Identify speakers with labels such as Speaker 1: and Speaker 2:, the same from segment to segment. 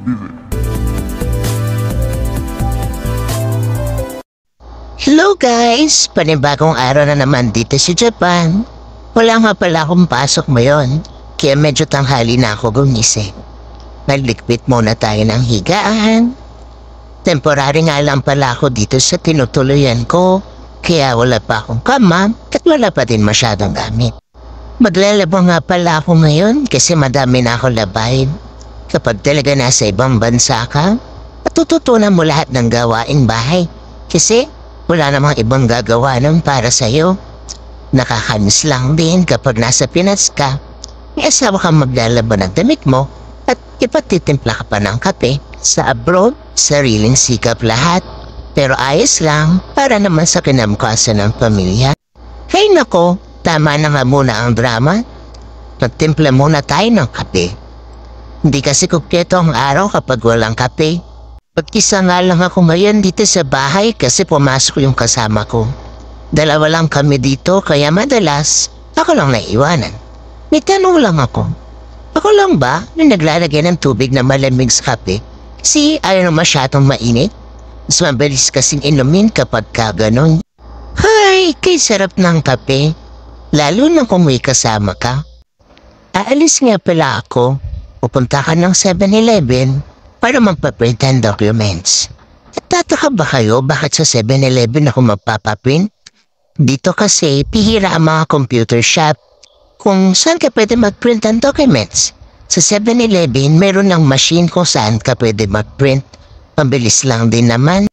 Speaker 1: Hello guys! Panibagong araw na naman dito sa Japan. Wala nga pala akong pasok ngayon, kaya medyo tanghali na ako gumising. Naglikpit muna tayo ng higaan. Temporary nga lang pala ako dito sa tinutuluyan ko, kaya wala pa akong kama at wala pa din masyadong gamit. Maglalaba nga pala ako ngayon kasi madami na ako labahin. Kapag talaga nasa ibang bansa ka, matututunan mo lahat ng gawaing bahay kasi wala namang ibang gagawa nun para sa'yo. Nakakanis lang din kapag nasa Pinas ka. May asawa kang maglalaba ng damit mo at ipatitimpla ka pa ng kape. Sa abroad, sariling sikap lahat. Pero ayos lang para naman sa kinamkasan ng pamilya. Hay nako, tama na nga muna ang drama. Magtimpla muna tayo ng kape. Hindi kasi kumpleto ang araw kapag walang kape. Pag-isa nga lang ako ngayon dito sa bahay kasi pumasok yung kasama ko. Dalawa lang kami dito kaya madalas ako lang naiwanan. May tanong lang ako. Ako lang ba yung naglalagay ng tubig na malamig sa kape? Kasi ayaw na masyadong mainit. Mas mabilis kasing inumin kapag ka ganon. Hay, kay sarap ng kape. Lalo na kung may kasama ka. Aalis nga pala ako. Pupunta ka ng 7-Eleven. Para magpaprint ng documents. At tataka ba kayo bakit sa 7-Eleven ako magpapaprint? Dito kasi pihira ang mga computer shop kung saan ka pwede magprint ng documents. Sa 7-Eleven meron ng machine kung saan ka pwede magprint. Pabilis lang din naman.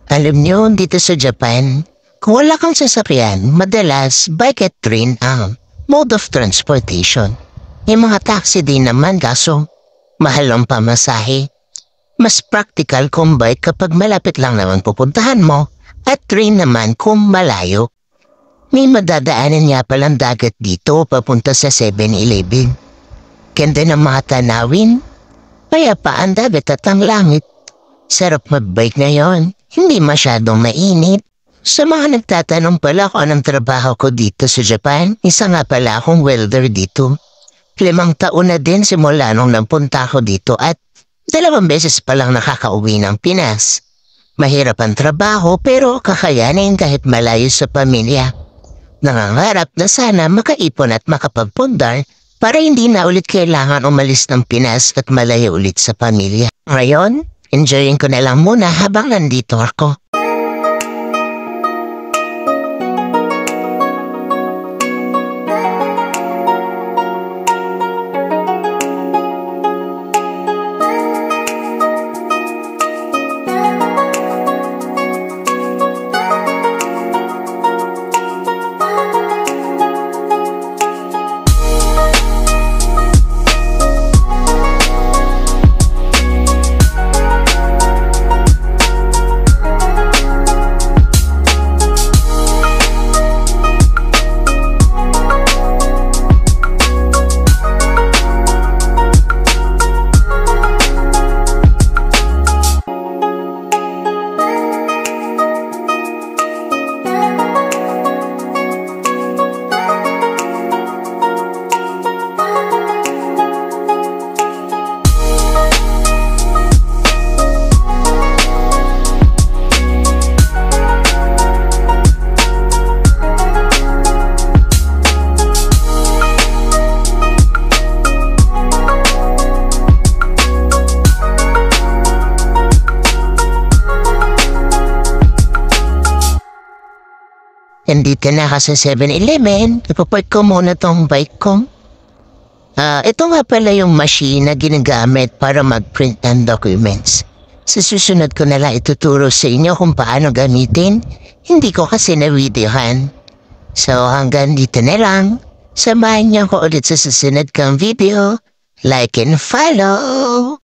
Speaker 1: Alam nyo, dito sa Japan, kung wala kang sasakyan, madalas bike at train ang mode of transportation. Yung mga taxi din naman kaso mahal ang pamasahe. Mas practical kung bike kapag malapit lang naman pupuntahan mo at train naman kung malayo. May madadaanan niya palang dagat dito papunta sa 7-Eleven. Ganda ng mga tanawin. Kaya pa ang dagat at ang langit. Sarap magbike ngayon. Hindi masyadong mainit. Sa mga nagtatanong pala kung anong trabaho ko dito sa Japan, isa nga pala akong welder dito. 5 taon na din simula nung napunta ako dito at 2 beses pa lang nakakauwi ng Pinas. Mahirap ang trabaho pero kakayanin kahit malayo sa pamilya. Nangangarap na sana makaipon at makapagpundar para hindi na ulit kailangan umalis ng Pinas at malayo ulit sa pamilya. Ngayon, enjoyin ko na lang muna habang nandito ako. Nandito na ka sa 7-Eleven, ipapark ko muna tong bike ko. Ito nga pala yung machine na ginagamit para mag-print ng documents. Sa susunod ko na lang ituturo sa inyo kung paano gamitin. Hindi ko kasi na-videohan. So hanggang dito na lang. Samahan niyo ko ulit sa susunod kong video. Like and follow!